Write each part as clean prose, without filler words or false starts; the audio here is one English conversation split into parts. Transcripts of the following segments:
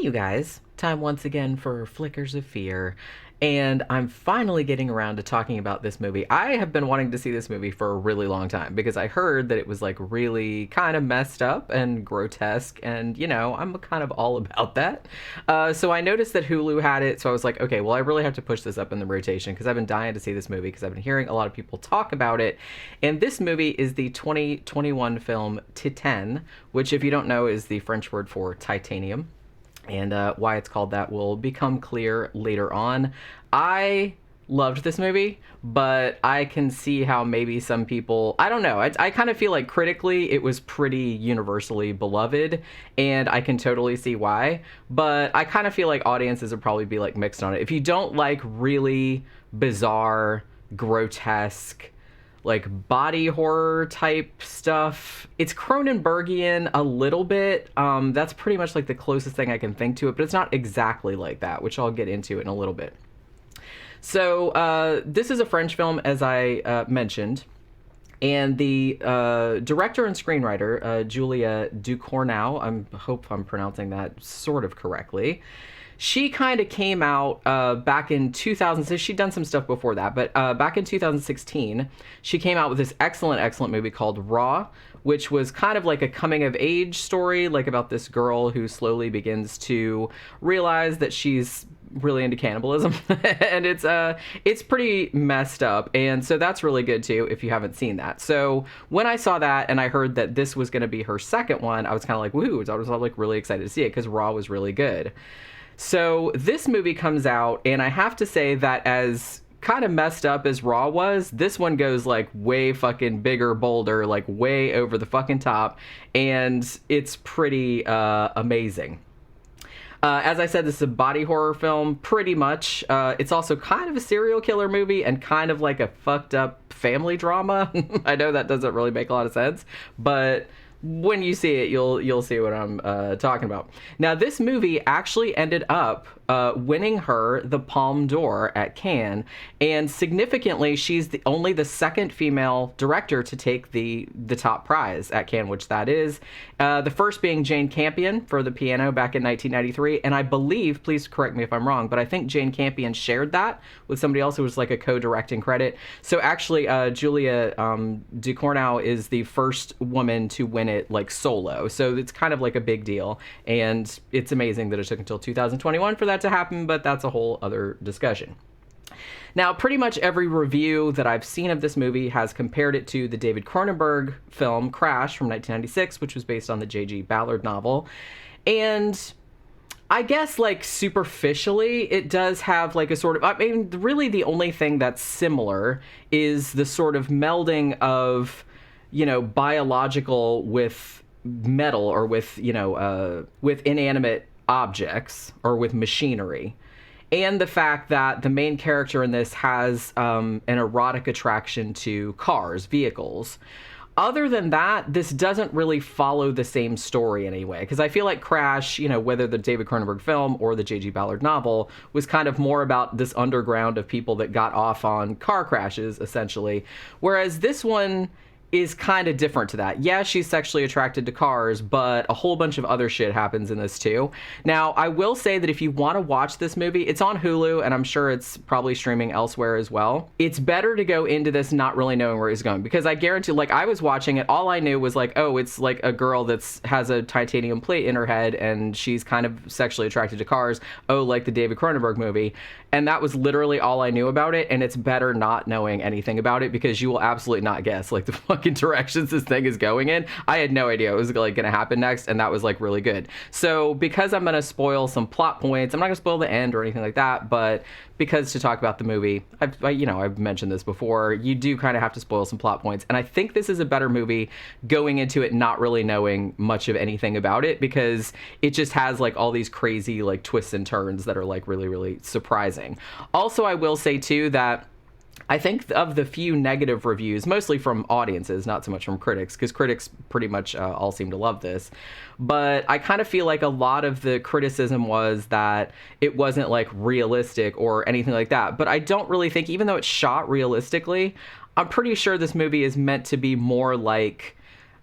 Hey, you guys. Time once again for Flickers of Fear. And I'm finally getting around to talking about this movie. I have been wanting to see this movie for a really long time because I heard that it was like really kind of messed up and grotesque. And, I'm kind of all about that. So I noticed that Hulu had it. So I was like, okay, well, I really have to push this up in the rotation because I've been dying to see this movie because I've been hearing a lot of people talk about it. And this movie is the 2021 film Titane, which, if you don't know, is the French word for titanium. And why it's called that will become clear later on. I loved this movie, but I can see how maybe some people, I don't know, I kind of feel like critically it was pretty universally beloved, and I can totally see why, but I kind of feel like audiences would probably be like mixed on it. If you don't like really bizarre, grotesque, like body horror type stuff. It's Cronenbergian a little bit. That's pretty much like the closest thing I can think to it, but it's not exactly like that, which I'll get into in a little bit. So this is a French film, as I mentioned. And the director and screenwriter, Julia Ducournau, I hope I'm pronouncing that sort of correctly. She kind of came out back in 2000. So she'd done some stuff before that, but back in 2016, she came out with this excellent movie called Raw, which was kind of like a coming of age story, like about this girl who slowly begins to realize that she's really into cannibalism, and it's pretty messed up, and so that's really good too if you haven't seen that. So when I saw that and I heard that this was going to be her second one, I was kind of like, woohoo! I was like really excited to see it because Raw was really good. So this movie comes out, and I have to say that as kind of messed up as Raw was, this one goes like way fucking bigger, bolder, like way over the fucking top, and it's pretty amazing. As I said, this is a body horror film, pretty much. It's also kind of a serial killer movie and kind of like a fucked up family drama. I know that doesn't really make a lot of sense, but when you see it, you'll see what I'm talking about. Now, this movie actually ended up winning her the Palme d'Or at Cannes, and significantly, she's only the second female director to take the top prize at Cannes, which that is. The first being Jane Campion for The Piano back in 1993, and I believe, please correct me if I'm wrong, but I think Jane Campion shared that with somebody else who was like a co-directing credit. So actually, Julia Ducournau is the first woman to win it like solo, so it's kind of like a big deal, and it's amazing that it took until 2021 for that to happen, but that's a whole other discussion. Now, pretty much every review that I've seen of this movie has compared it to the David Cronenberg film Crash from 1996, which was based on the J.G. Ballard novel, and I guess, like, superficially, it does have, like, a sort of, I mean, really the only thing that's similar is the sort of melding of, biological with metal, or with, with inanimate objects, or with machinery. And the fact that the main character in this has an erotic attraction to cars, vehicles. Other than that, this doesn't really follow the same story in any way. Because I feel like Crash, whether the David Cronenberg film or the J.G. Ballard novel, was kind of more about this underground of people that got off on car crashes, essentially. Whereas this one is kind of different to that. Yeah, she's sexually attracted to cars, but a whole bunch of other shit happens in this too. Now, I will say that if you want to watch this movie, it's on Hulu, and I'm sure it's probably streaming elsewhere as well. It's better to go into this not really knowing where it's going, because I guarantee, like, I was watching it, all I knew was like, oh, it's like a girl has a titanium plate in her head, and she's kind of sexually attracted to cars. Oh, like the David Cronenberg movie. And that was literally all I knew about it, and it's better not knowing anything about it, because you will absolutely not guess, like, the fucking directions this thing is going in. I had no idea it was, like, going to happen next, and that was, like, really good. So, because I'm going to spoil some plot points, I'm not going to spoil the end or anything like that, but because to talk about the movie, I've mentioned this before, you do kind of have to spoil some plot points, and I think this is a better movie going into it not really knowing much of anything about it, because it just has, like, all these crazy, like, twists and turns that are, like, really, really surprising. Also, I will say, too, that I think of the few negative reviews, mostly from audiences, not so much from critics, because critics pretty much all seem to love this. But I kind of feel like a lot of the criticism was that it wasn't, like, realistic or anything like that. But I don't really think, even though it's shot realistically, I'm pretty sure this movie is meant to be more like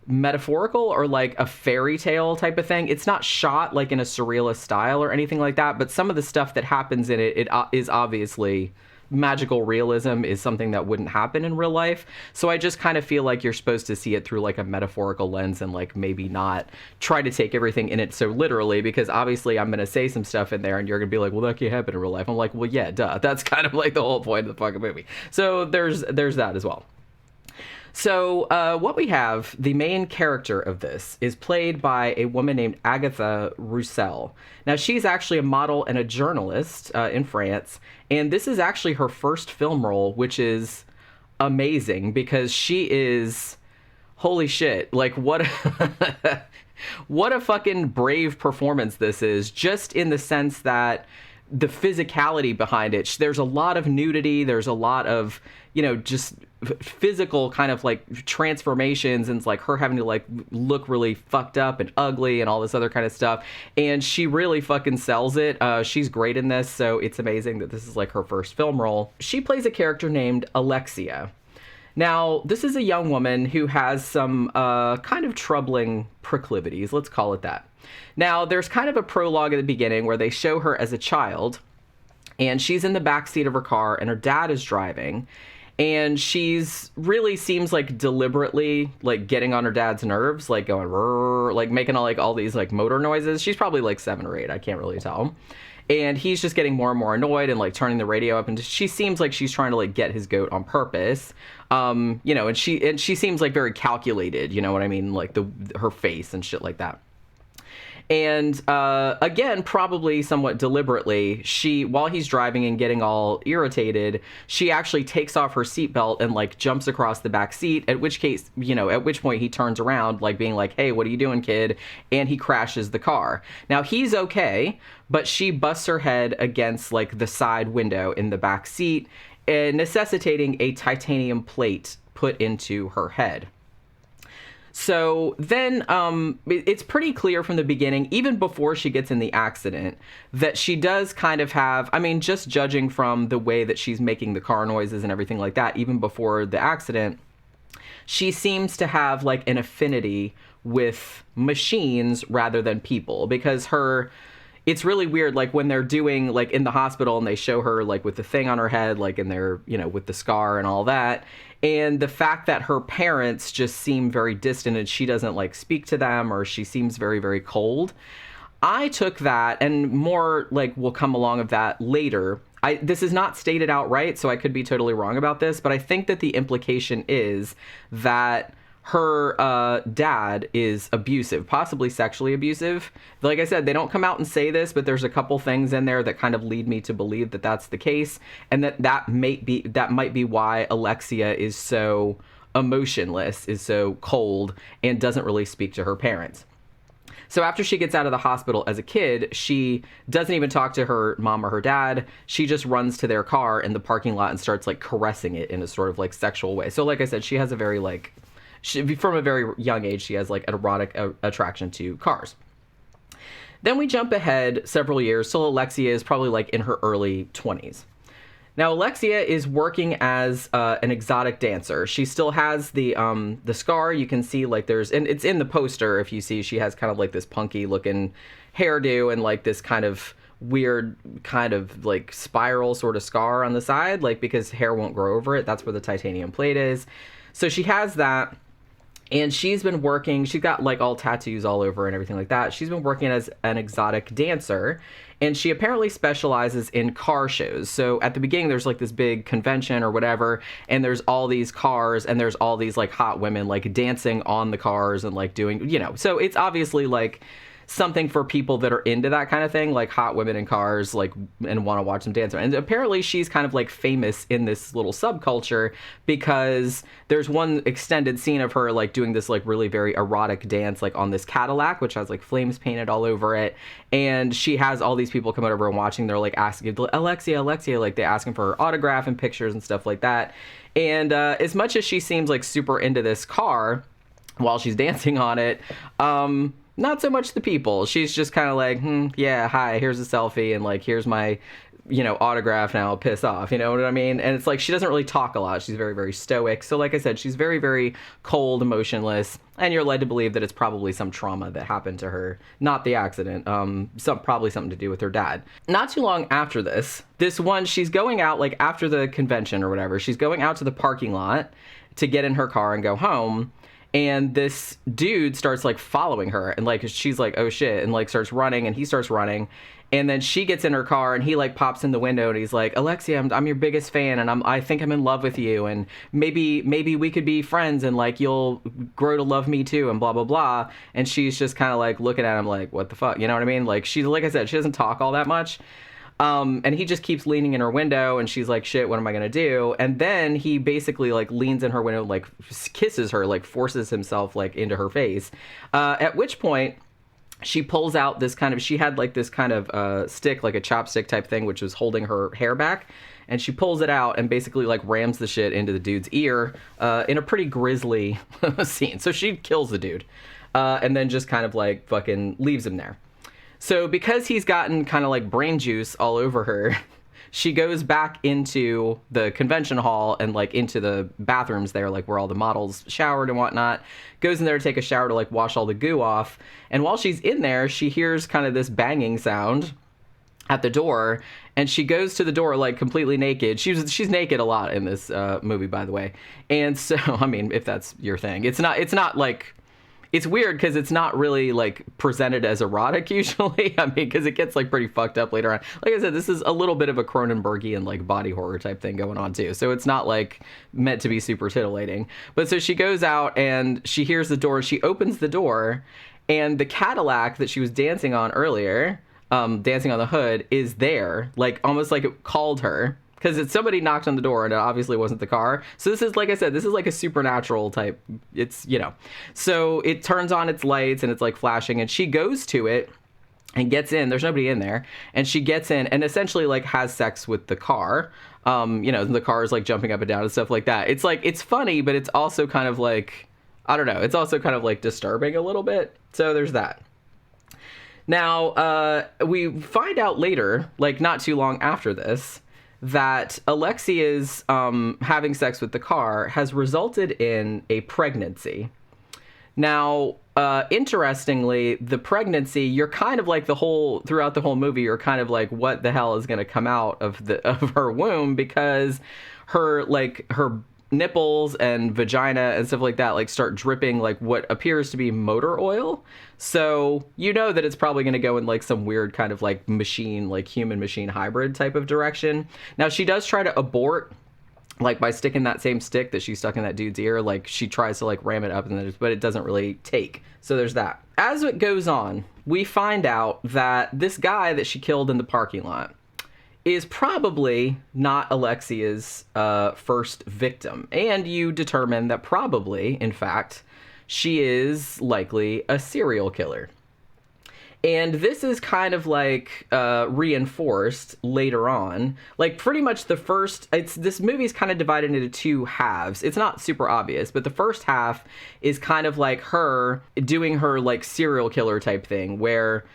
metaphorical or like a fairy tale type of thing. It's not shot like in a surrealist style or anything like that, but some of the stuff that happens in it is obviously magical realism, is something that wouldn't happen in real life. So I just kind of feel like you're supposed to see it through like a metaphorical lens and like maybe not try to take everything in it so literally, because obviously I'm going to say some stuff in there and you're going to be like, well, that can't happen in real life. I'm like, well, yeah, duh. That's kind of like the whole point of the fucking movie. So there's that as well. So what we have, the main character of this is played by a woman named Agatha Roussel. Now, she's actually a model and a journalist in France, and this is actually her first film role, which is amazing because she is, holy shit, like what what a fucking brave performance this is, just in the sense that the physicality behind it. There's a lot of nudity. There's a lot of, just physical kind of like transformations, and it's like her having to like look really fucked up and ugly and all this other kind of stuff. And she really fucking sells it. She's great in this. So it's amazing that this is like her first film role. She plays a character named Alexia. Now, this is a young woman who has some kind of troubling proclivities. Let's call it that. Now, there's kind of a prologue at the beginning where they show her as a child, and she's in the backseat of her car, and her dad is driving, and she's really seems like deliberately like getting on her dad's nerves, like going, rrr, like making all these like motor noises. She's probably like 7 or 8, I can't really tell. And he's just getting more and more annoyed and like turning the radio up, and she seems like she's trying to like get his goat on purpose. And she seems like very calculated, you know what I mean? Like her face and shit like that. And again, probably somewhat deliberately, while he's driving and getting all irritated, she actually takes off her seatbelt and like jumps across the back seat. At which point he turns around, like being like, "Hey, what are you doing, kid?" And he crashes the car. Now he's okay, but she busts her head against like the side window in the back seat, necessitating a titanium plate put into her head. So then it's pretty clear from the beginning, even before she gets in the accident, that she does kind of have, just judging from the way that she's making the car noises and everything like that, even before the accident, she seems to have like an affinity with machines rather than people, because it's really weird, like when they're doing like in the hospital and they show her like with the thing on her head, like in their, with the scar and all that. And the fact that her parents just seem very distant and she doesn't like speak to them, or she seems very, very cold. I took that, and more like will come along of that later. This is not stated outright, so I could be totally wrong about this, but I think that the implication is that her dad is abusive, possibly sexually abusive. Like I said, they don't come out and say this, but there's a couple things in there that kind of lead me to believe that that's the case, and that might be why Alexia is so emotionless, is so cold, and doesn't really speak to her parents. So after she gets out of the hospital as a kid, she doesn't even talk to her mom or her dad. She just runs to their car in the parking lot and starts like caressing it in a sort of like sexual way. So like I said, she has a very from a very young age, she has like an erotic attraction to cars. Then we jump ahead several years, so Alexia is probably like in her early 20s. Now, Alexia is working as an exotic dancer. She still has the scar. You can see like and it's in the poster, if you see, she has kind of like this punky looking hairdo and like this kind of weird kind of like spiral sort of scar on the side, like because hair won't grow over it. That's where the titanium plate is. So she has that. And she's been working, she's got like all tattoos all over and everything like that. She's been working as an exotic dancer, and she apparently specializes in car shows. So at the beginning, there's like this big convention or whatever, and there's all these cars, and there's all these like hot women like dancing on the cars and like doing, so it's obviously like something for people that are into that kind of thing, like hot women in cars, like, and want to watch them dance. And apparently she's kind of like famous in this little subculture, because there's one extended scene of her like doing this like really very erotic dance like on this Cadillac, which has like flames painted all over it. And she has all these people coming over and watching. They're like asking, Alexia, like they asking for her autograph and pictures and stuff like that. And as much as she seems like super into this car while she's dancing on it, not so much the people. She's just kind of like, yeah, hi, here's a selfie, and like, here's my autograph now, piss off, you know what I mean? And it's like, she doesn't really talk a lot. She's very, very stoic. So like I said, she's very, very cold, emotionless, and you're led to believe that it's probably some trauma that happened to her, not the accident. Probably something to do with her dad. Not too long after this one, she's going out, like after the convention or whatever, she's going out to the parking lot to get in her car and go home. And this dude starts like following her, and like she's like, oh shit, and like starts running, and he starts running. And then she gets in her car, and he like pops in the window, and he's like, Alexia, I'm your biggest fan, and I think I'm in love with you, and maybe we could be friends, and like you'll grow to love me too, and blah blah blah. And she's just kind of like looking at him like, what the fuck, you know what I mean? Like, she's, like I said, she doesn't talk all that much. And he just keeps leaning in her window, and she's like, shit, what am I gonna do? And then he basically like leans in her window, like kisses her, like forces himself like into her face. At which point she pulls out this kind of, she had like this kind of stick, like a chopstick type thing, which was holding her hair back. And she pulls it out and basically like rams the shit into the dude's ear in a pretty grisly scene. So she kills the dude and then just kind of like fucking leaves him there. So because he's gotten kind of like brain juice all over her, she goes back into the convention hall and like into the bathrooms there, like where all the models showered and whatnot, goes in there to take a shower to like wash all the goo off. And while she's in there, she hears kind of this banging sound at the door, and she goes to the door like completely naked. She's naked a lot in this movie, by the way. And so, I mean, if that's your thing, it's not like, it's weird because it's not really like presented as erotic usually. I mean, because it gets like pretty fucked up later on. Like I said, this is a little bit of a Cronenbergian like body horror type thing going on too. So it's not like meant to be super titillating. But so she goes out and she hears the door. She opens the door, and the Cadillac that she was dancing on earlier, dancing on the hood, is there, like almost like it called her. Because somebody knocked on the door, and it obviously wasn't the car. So this is, like I said, this is like a supernatural type. It's, So it turns on its lights, and it's like flashing, and she goes to it and gets in. There's nobody in there. And she gets in and essentially like has sex with the car. The car is like jumping up and down and stuff like that. It's like, it's funny, but it's also kind of like, I don't know. It's also kind of like disturbing a little bit. So there's that. Now, we find out later, like not too long after this, that Alexia's having sex with the car has resulted in a pregnancy. Now, interestingly, the pregnancy, you're kind of like throughout the whole movie, you're kind of like, what the hell is going to come out of her womb, because her nipples and vagina and stuff like that like start dripping like what appears to be motor oil. So that it's probably going to go in like some weird kind of like machine, like human machine hybrid type of direction. Now she does try to abort, like by sticking that same stick that she stuck in that dude's ear. Like she tries to like ram it up, but it doesn't really take. So there's that. As it goes on, we find out that this guy that she killed in the parking lot is probably not Alexia's first victim. And you determine that probably, in fact, she is likely a serial killer. And this is kind of like reinforced later on. Like pretty much this movie's kind of divided into two halves. It's not super obvious, but the first half is kind of like her doing her like serial killer type thing where,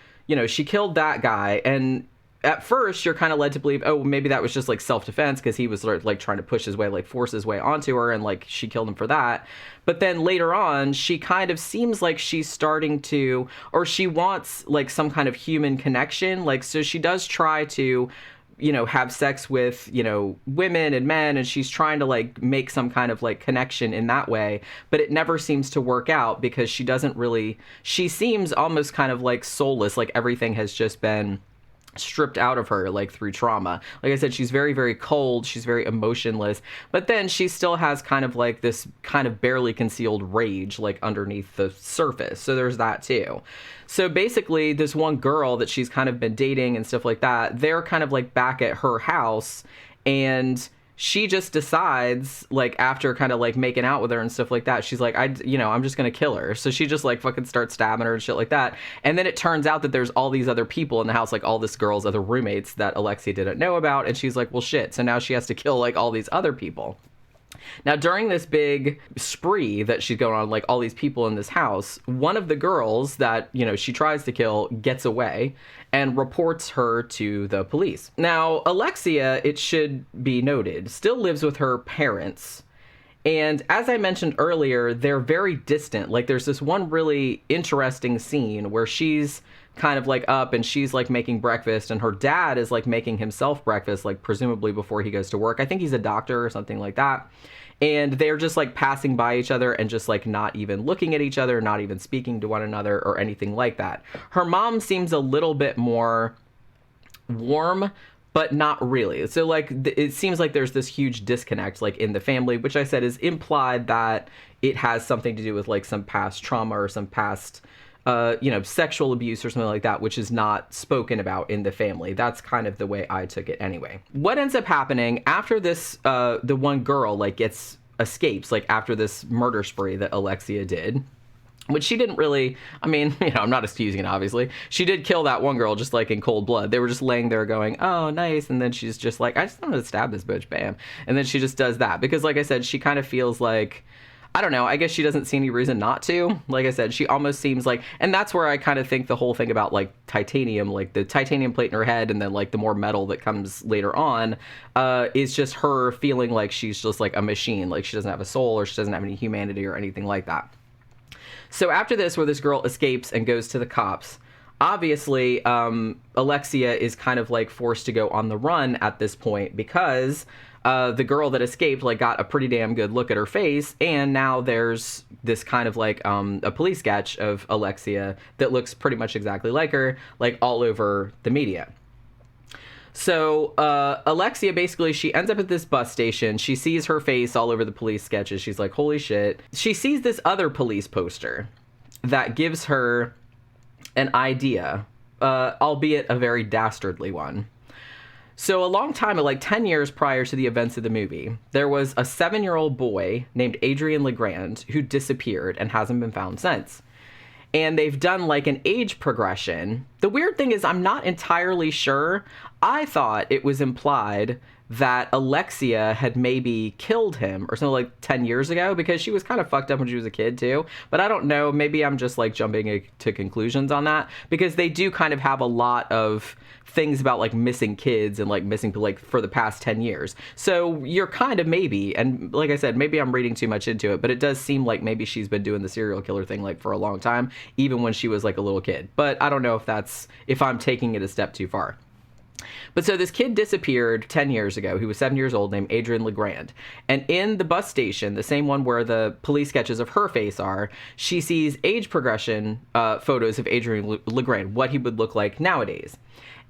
she killed that guy, and at first you're kind of led to believe, oh, maybe that was just like self-defense because he was sort of like trying to push his way, like force his way onto her, and like she killed him for that. But then later on, she kind of seems like she's starting to, or she wants like some kind of human connection. Like, so she does try to, have sex with, women and men, and she's trying to like make some kind of like connection in that way, but it never seems to work out because she seems almost kind of like soulless, like everything has just been stripped out of her like through trauma. Like I said, she's very, very cold, she's very emotionless, but then she still has kind of like this kind of barely concealed rage like underneath the surface. So there's that too. So basically this one girl that she's kind of been dating and stuff like that, they're kind of like back at her house, and she just decides, like, after kind of like making out with her and stuff like that, she's like, I'm just gonna kill her. So she just like fucking starts stabbing her and shit like that. And then it turns out that there's all these other people in the house, like all this girl's other roommates that Alexia didn't know about. And she's like, well, shit. So now she has to kill like all these other people. Now, during this big spree that she's going on, like all these people in this house, one of the girls that, she tries to kill gets away and reports her to the police. Now, Alexia, it should be noted, still lives with her parents. And as I mentioned earlier, they're very distant. Like, there's this one really interesting scene where she's kind of like up and she's like making breakfast, and her dad is like making himself breakfast, like presumably before he goes to work. I think he's a doctor or something like that. And they're just like passing by each other and just like not even looking at each other, not even speaking to one another or anything like that. Her mom seems a little bit more warm, but not really. So like it seems like there's this huge disconnect like in the family, which I said is implied that it has something to do with like some past trauma or some past sexual abuse or something like that, which is not spoken about in the family. That's kind of the way I took it anyway. What ends up happening after this, the one girl like escapes, like after this murder spree that Alexia did, which she didn't really, I'm not excusing it, obviously. She did kill that one girl just like in cold blood. They were just laying there going, oh, nice. And then she's just like, I just want to stab this bitch, bam. And then she just does that because, like I said, she kind of feels like, I don't know, I guess she doesn't see any reason not to. Like I said, she almost seems like, and that's where I kind of think the whole thing about like titanium, like the titanium plate in her head and then like the more metal that comes later on, is just her feeling like she's just like a machine. Like she doesn't have a soul or she doesn't have any humanity or anything like that. So after this, where this girl escapes and goes to the cops, obviously Alexia is kind of like forced to go on the run at this point because the girl that escaped like got a pretty damn good look at her face, and now there's this kind of like a police sketch of Alexia that looks pretty much exactly like her, like all over the media. So Alexia, basically, she ends up at this bus station. She sees her face all over the police sketches. She's like, holy shit. She sees this other police poster that gives her an idea, albeit a very dastardly one. So a long time, like 10 years prior to the events of the movie, there was a 7-year-old boy named Adrien Legrand who disappeared and hasn't been found since. And they've done like an age progression. The weird thing is I'm not entirely sure. I thought it was implied that Alexia had maybe killed him or something like 10 years ago because she was kind of fucked up when she was a kid too. But I don't know. Maybe I'm just like jumping to conclusions on that because they do kind of have a lot of things about like missing kids and like missing like for the past 10 years. So you're kind of maybe, and like I said, maybe I'm reading too much into it, but it does seem like maybe she's been doing the serial killer thing like for a long time, even when she was like a little kid. But I don't know if I'm taking it a step too far. But so this kid disappeared 10 years ago. He was 7 years old, named Adrien Legrand. And in the bus station, the same one where the police sketches of her face are, she sees age progression photos of Adrien Legrand, what he would look like nowadays.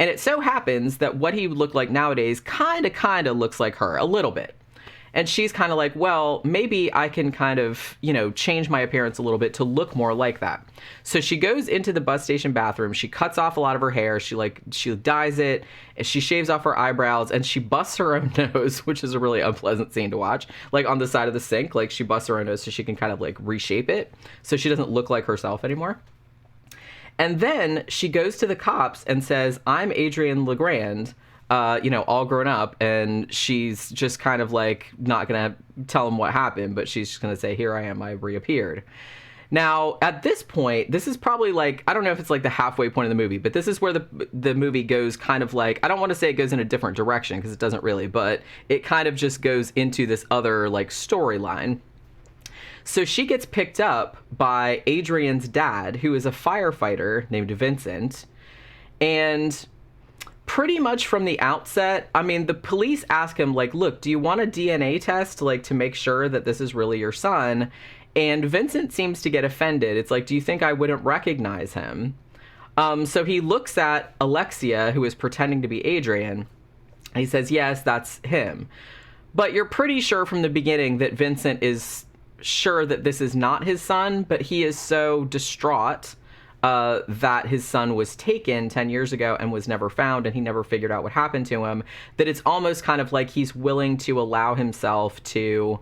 And it so happens that what he would look like nowadays kind of looks like her a little bit. And she's kind of like, well, maybe I can kind of, change my appearance a little bit to look more like that. So she goes into the bus station bathroom. She cuts off a lot of her hair. She dyes it. She shaves off her eyebrows and she busts her own nose, which is a really unpleasant scene to watch. Like on the side of the sink, like she busts her own nose so she can kind of like reshape it so she doesn't look like herself anymore. And then she goes to the cops and says, I'm Adrien Legrand, all grown up, and she's just kind of like not gonna tell him what happened, but she's just gonna say, here I am, I reappeared. Now, at this point, this is probably like, I don't know if it's like the halfway point of the movie, but this is where the movie goes kind of like, I don't want to say it goes in a different direction because it doesn't really, but it kind of just goes into this other like storyline. So she gets picked up by Adrien's dad, who is a firefighter named Vincent, and pretty much from the outset, the police ask him, like, look, do you want a DNA test, like, to make sure that this is really your son? And Vincent seems to get offended. It's like, do you think I wouldn't recognize him? So he looks at Alexia, who is pretending to be Adrien, and he says, yes, that's him. But you're pretty sure from the beginning that Vincent is sure that this is not his son, but he is so distraught that his son was taken 10 years ago and was never found, and he never figured out what happened to him, that it's almost kind of like he's willing to allow himself to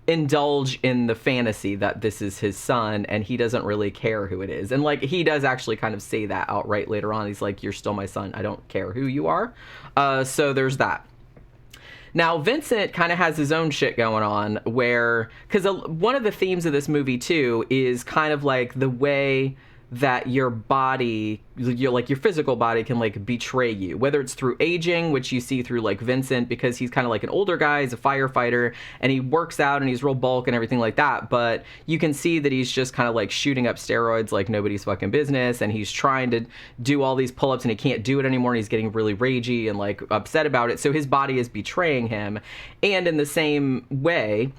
indulge in the fantasy that this is his son, and he doesn't really care who it is. And like, he does actually kind of say that outright later on. He's like, you're still my son. I don't care who you are. So there's that. Now, Vincent kind of has his own shit going on where, because one of the themes of this movie, too, is kind of like the way that your body, your physical body can like betray you, whether it's through aging, which you see through like Vincent, because he's kind of like an older guy, he's a firefighter, and he works out and he's real bulk and everything like that. But you can see that he's just kind of like shooting up steroids like nobody's fucking business, and he's trying to do all these pull-ups and he can't do it anymore, and he's getting really ragey and like upset about it. So his body is betraying him. And in the same way,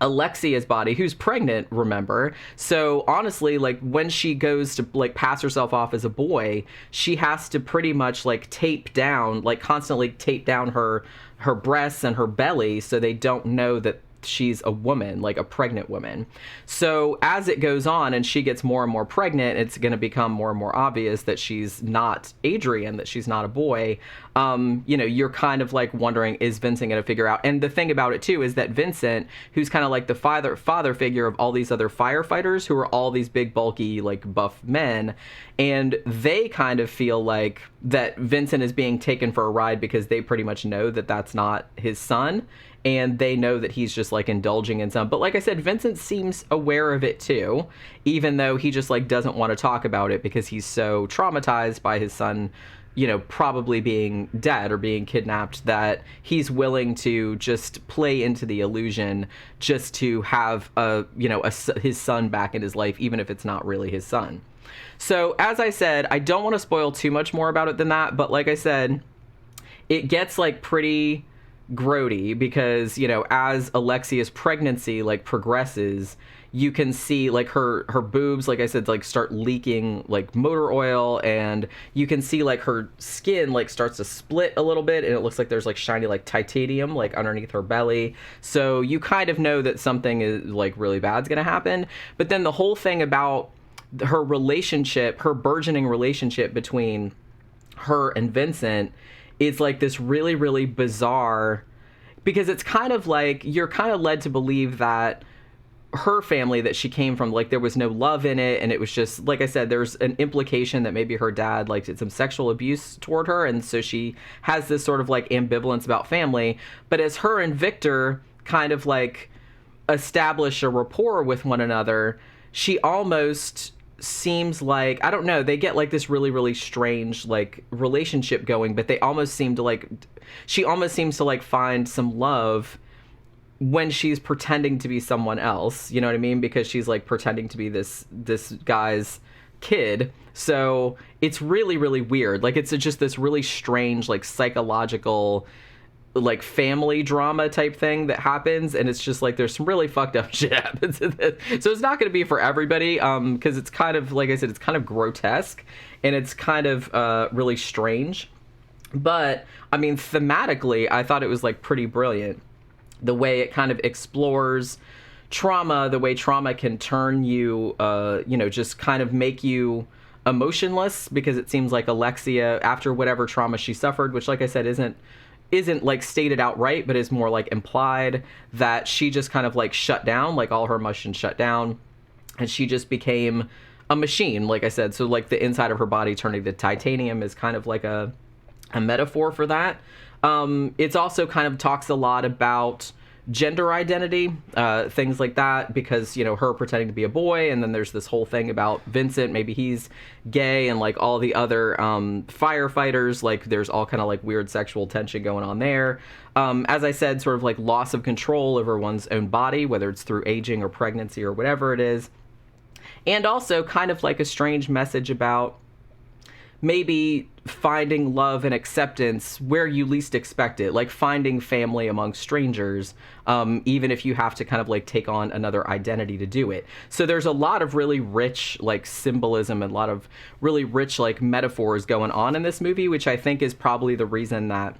Alexia's body, who's pregnant, remember? So honestly, like when she goes to like pass herself off as a boy, she has to pretty much like constantly tape down her breasts and her belly so they don't know that she's a woman, like a pregnant woman. So as it goes on and she gets more and more pregnant, it's going to become more and more obvious that she's not Adrian, that she's not a boy. You're kind of like wondering, is Vincent going to figure out? And the thing about it too is that Vincent, who's kind of like the father figure of all these other firefighters who are all these big bulky like buff men, and they kind of feel like that Vincent is being taken for a ride because they pretty much know that that's not his son. And they know that he's just like indulging in some. But like I said, Vincent seems aware of it too, even though he just like doesn't want to talk about it because he's so traumatized by his son, probably being dead or being kidnapped, that he's willing to just play into the illusion just to have his son back in his life, even if it's not really his son. So as I said, I don't want to spoil too much more about it than that. But like I said, it gets like pretty grody because as Alexia's pregnancy like progresses, you can see like her boobs, like I said, like start leaking like motor oil, and you can see like her skin like starts to split a little bit, and it looks like there's like shiny like titanium like underneath her belly. So you kind of know that something is like really bad's gonna happen. But then the whole thing about her relationship, her burgeoning relationship between her and Vincent, is like this really, really bizarre, because it's kind of like you're kind of led to believe that her family that she came from, like there was no love in it, and it was just, like I said, there's an implication that maybe her dad like did some sexual abuse toward her, and so she has this sort of like ambivalence about family. But as her and Victor kind of like establish a rapport with one another, she almost seems like, I don't know, they get like this really, really strange like relationship going, but they almost seem to like, she almost seems to like find some love when she's pretending to be someone else, you know what I mean? Because she's like pretending to be this guy's kid. So it's really, really weird. Like it's just this really strange like psychological like family drama type thing that happens, and it's just like there's some really fucked up shit happens in this. So it's not going to be for everybody, because it's kind of, like I said, it's kind of grotesque and it's kind of really strange. But I mean, thematically, I thought it was like pretty brilliant, the way it kind of explores trauma, the way trauma can turn you, just kind of make you emotionless, because it seems like Alexia, after whatever trauma she suffered, which like I said isn't like stated outright, but is more like implied, that she just kind of like shut down, like all her emotions shut down, and she just became a machine, like I said. So like the inside of her body turning to titanium is kind of like a metaphor for that. It's also kind of talks a lot about gender identity, things like that, because her pretending to be a boy, and then there's this whole thing about Vincent, maybe he's gay, and like all the other firefighters, like there's all kind of like weird sexual tension going on there. As I said, sort of like loss of control over one's own body, whether it's through aging or pregnancy or whatever it is. And also kind of like a strange message about maybe finding love and acceptance where you least expect it, like finding family among strangers, even if you have to kind of like take on another identity to do it. So there's a lot of really rich like symbolism and a lot of really rich like metaphors going on in this movie, which I think is probably the reason that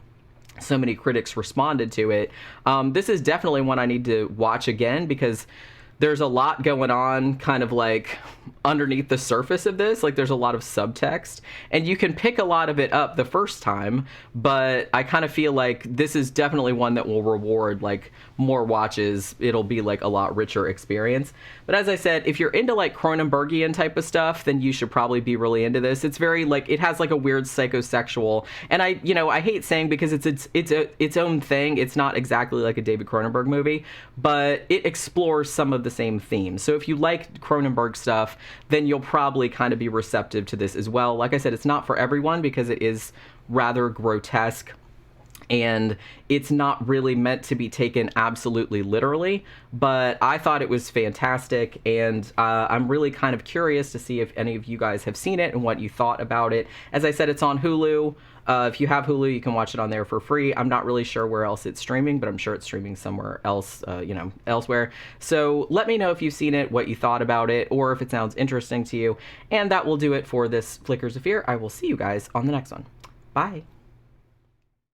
so many critics responded to it. This is definitely one I need to watch again, because there's a lot going on kind of like underneath the surface of this. Like there's a lot of subtext, and you can pick a lot of it up the first time, but I kind of feel like this is definitely one that will reward like more watches, it'll be like a lot richer experience. But as I said, if you're into like Cronenbergian type of stuff, then you should probably be really into this. It's very like, it has like a weird psychosexual, and I hate saying because it's its own thing. It's not exactly like a David Cronenberg movie, but it explores some of the same themes. So if you like Cronenberg stuff, then you'll probably kind of be receptive to this as well. Like I said, it's not for everyone because it is rather grotesque, and it's not really meant to be taken absolutely literally, but I thought it was fantastic, and I'm really kind of curious to see if any of you guys have seen it and what you thought about it. As I said, it's on Hulu. If you have Hulu, you can watch it on there for free. I'm not really sure where else it's streaming, but I'm sure it's streaming somewhere else, elsewhere. So let me know if you've seen it, what you thought about it, or if it sounds interesting to you. And that will do it for this Flickers of Fear. I will see you guys on the next one. Bye.